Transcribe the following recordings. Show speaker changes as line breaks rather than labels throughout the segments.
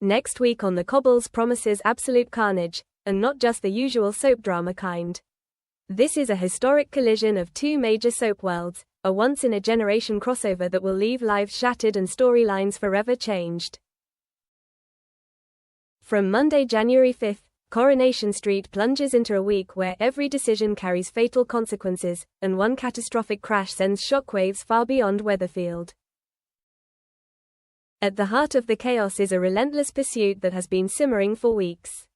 Next week on The Cobbles promises absolute carnage, and not just the usual soap drama kind. This is a historic collision of two major soap worlds, a once-in-a-generation crossover that will leave lives shattered and storylines forever changed. From Monday, January 5th, Coronation Street plunges into a week where every decision carries fatal consequences, and one catastrophic crash sends shockwaves far beyond Weatherfield. At the heart of the chaos is a relentless pursuit that has been simmering for weeks.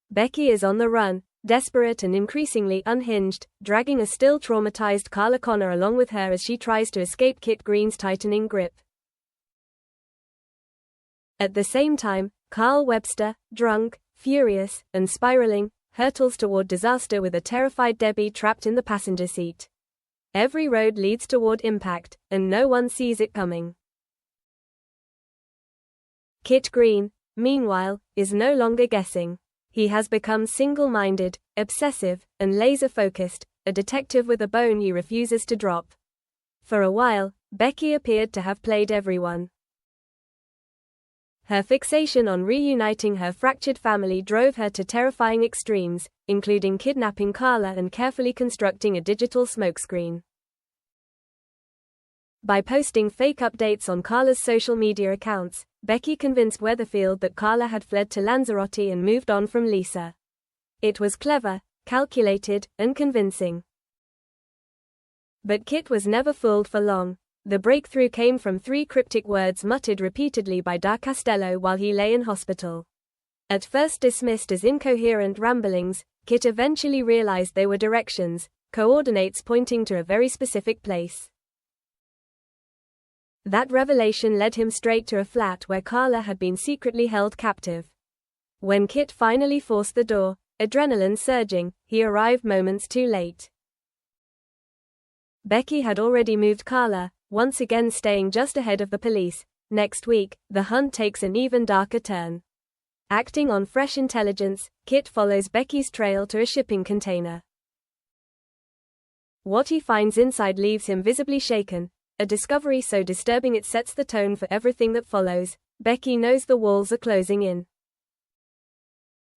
Becky is on the run, desperate and increasingly unhinged, dragging a still traumatized Carla Connor along with her as she tries to escape Kit Green's tightening grip. At the same time, Carl Webster, drunk, furious, and spiraling, hurtles toward disaster with a terrified Debbie trapped in the passenger seat. Every road leads toward impact, and no one sees it coming. Kit Green, meanwhile, is no longer guessing. He has become single-minded, obsessive, and laser-focused, a detective with a bone he refuses to drop. For a while, Becky appeared to have played everyone. Her fixation on reuniting her fractured family drove her to terrifying extremes, including kidnapping Carla and carefully constructing a digital smokescreen. By posting fake updates on Carla's social media accounts, Becky convinced Weatherfield that Carla had fled to Lanzarote and moved on from Lisa. It was clever, calculated, and convincing. But Kit was never fooled for long. The breakthrough came from three cryptic words muttered repeatedly by Da Castello while he lay in hospital. At first dismissed as incoherent ramblings, Kit eventually realized they were directions, coordinates pointing to a very specific place. That revelation led him straight to a flat where Carla had been secretly held captive. When Kit finally forced the door, adrenaline surging, he arrived moments too late. Becky had already moved Carla, once again staying just ahead of the police. Next week, the hunt takes an even darker turn. Acting on fresh intelligence, Kit follows Becky's trail to a shipping container. What he finds inside leaves him visibly shaken, a discovery so disturbing it sets the tone for everything that follows. Becky knows the walls are closing in.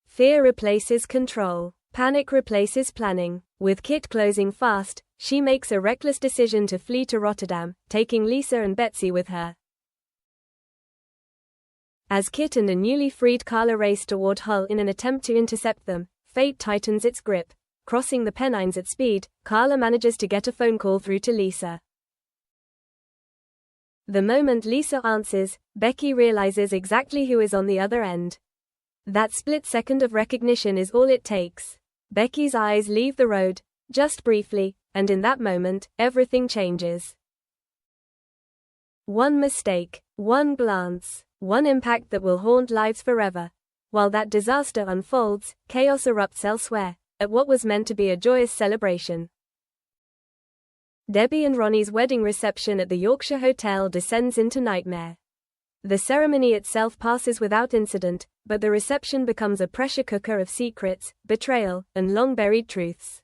Fear replaces control. Panic replaces planning. With Kit closing fast, she makes a reckless decision to flee to Rotterdam, taking Lisa and Betsy with her. As Kit and a newly freed Carla race toward Hull in an attempt to intercept them, fate tightens its grip. Crossing the Pennines at speed, Carla manages to get a phone call through to Lisa. The moment Lisa answers, Becky realizes exactly who is on the other end. That split second of recognition is all it takes. Becky's eyes leave the road, just briefly, and in that moment, everything changes. One mistake, one glance, one impact that will haunt lives forever. While that disaster unfolds, chaos erupts elsewhere, at what was meant to be a joyous celebration. Debbie and Ronnie's wedding reception at the Yorkshire Hotel descends into nightmare. The ceremony itself passes without incident, but the reception becomes a pressure cooker of secrets, betrayal, and long-buried truths.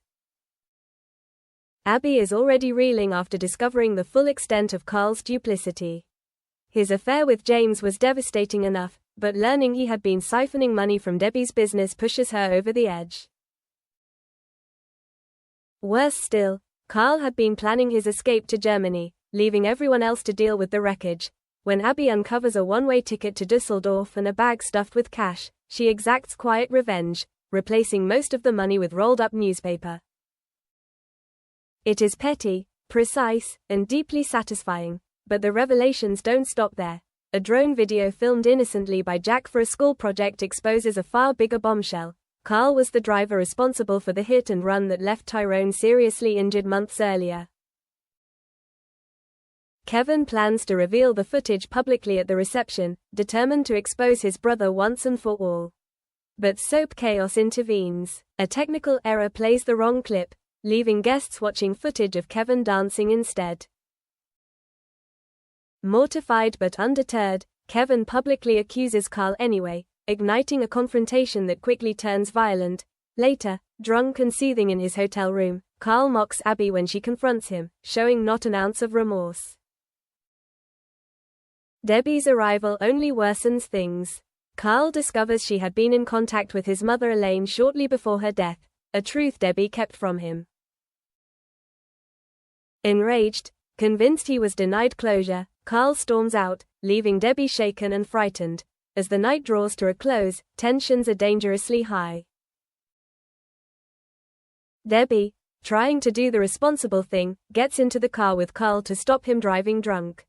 Abby is already reeling after discovering the full extent of Carl's duplicity. His affair with James was devastating enough, but learning he had been siphoning money from Debbie's business pushes her over the edge. Worse still, Carl had been planning his escape to Germany, leaving everyone else to deal with the wreckage. When Abby uncovers a one-way ticket to Düsseldorf and a bag stuffed with cash, she exacts quiet revenge, replacing most of the money with rolled-up newspaper. It is petty, precise, and deeply satisfying, but the revelations don't stop there. A drone video filmed innocently by Jack for a school project exposes a far bigger bombshell. Carl was the driver responsible for the hit and run that left Tyrone seriously injured months earlier. Kevin plans to reveal the footage publicly at the reception, determined to expose his brother once and for all. But soap chaos intervenes. A technical error plays the wrong clip, leaving guests watching footage of Kevin dancing instead. Mortified but undeterred, Kevin publicly accuses Carl anyway, igniting a confrontation that quickly turns violent. Later, drunk and seething in his hotel room, Carl mocks Abby when she confronts him, showing not an ounce of remorse. Debbie's arrival only worsens things. Carl discovers she had been in contact with his mother Elaine shortly before her death, a truth Debbie kept from him. Enraged, convinced he was denied closure, Carl storms out, leaving Debbie shaken and frightened. As the night draws to a close, tensions are dangerously high. Debbie, trying to do the responsible thing, gets into the car with Carl to stop him driving drunk.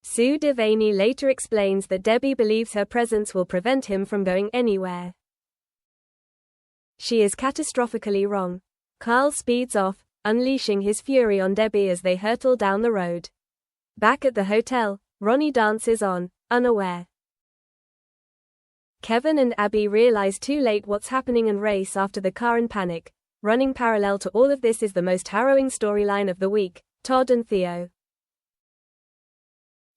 Sue Devaney later explains that Debbie believes her presence will prevent him from going anywhere. She is catastrophically wrong. Carl speeds off, unleashing his fury on Debbie as they hurtle down the road. Back at the hotel, Ronnie dances on, unaware. Kevin and Abby realize too late what's happening and race after the car in panic. Running parallel to all of this is the most harrowing storyline of the week, Todd and Theo.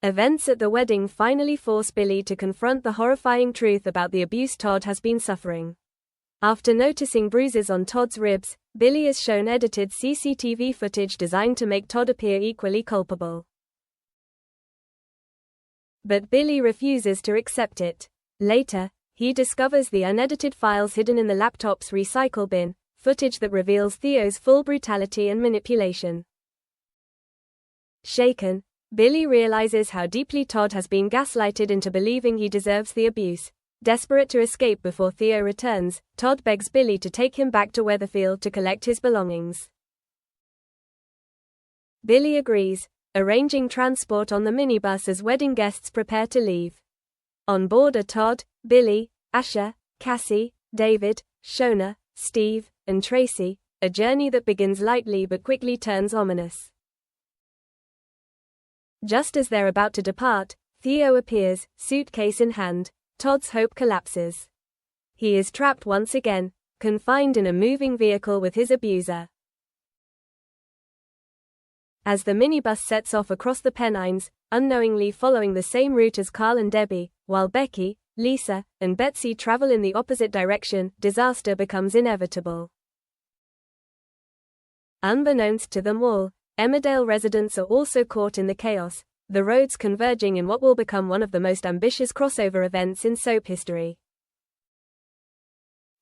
Events at the wedding finally force Billy to confront the horrifying truth about the abuse Todd has been suffering. After noticing bruises on Todd's ribs, Billy is shown edited CCTV footage designed to make Todd appear equally culpable. But Billy refuses to accept it. Later, he discovers the unedited files hidden in the laptop's recycle bin, footage that reveals Theo's full brutality and manipulation. Shaken, Billy realizes how deeply Todd has been gaslighted into believing he deserves the abuse. Desperate to escape before Theo returns, Todd begs Billy to take him back to Weatherfield to collect his belongings. Billy agrees, arranging transport on the minibus as wedding guests prepare to leave. On board are Todd, Billy, Asher, Cassie, David, Shona, Steve, and Tracy, a journey that begins lightly but quickly turns ominous. Just as they're about to depart, Theo appears, suitcase in hand. Todd's hope collapses. He is trapped once again, confined in a moving vehicle with his abuser. As the minibus sets off across the Pennines, unknowingly following the same route as Carl and Debbie, while Becky, Lisa, and Betsy travel in the opposite direction, disaster becomes inevitable. Unbeknownst to them all, Emmerdale residents are also caught in the chaos, the roads converging in what will become one of the most ambitious crossover events in soap history.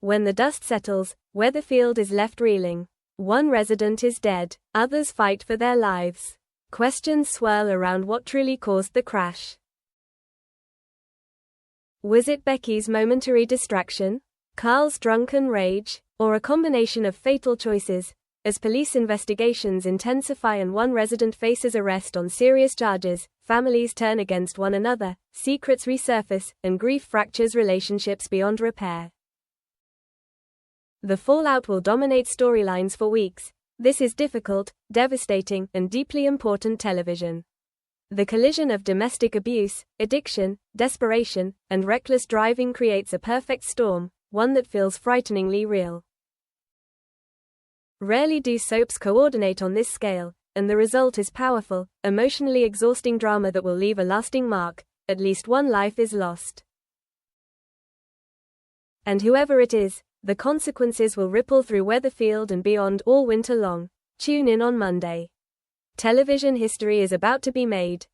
When the dust settles, Weatherfield is left reeling. One resident is dead, others fight for their lives. Questions swirl around what truly caused the crash. Was it Becky's momentary distraction, Carl's drunken rage, or a combination of fatal choices? As police investigations intensify and one resident faces arrest on serious charges, families turn against one another, secrets resurface, and grief fractures relationships beyond repair. The fallout will dominate storylines for weeks. This is difficult, devastating, and deeply important television. The collision of domestic abuse, addiction, desperation, and reckless driving creates a perfect storm, one that feels frighteningly real. Rarely do soaps coordinate on this scale, and the result is powerful, emotionally exhausting drama that will leave a lasting mark. At least one life is lost. And whoever it is, the consequences will ripple through Weatherfield and beyond all winter long. Tune in on Monday. Television history is about to be made.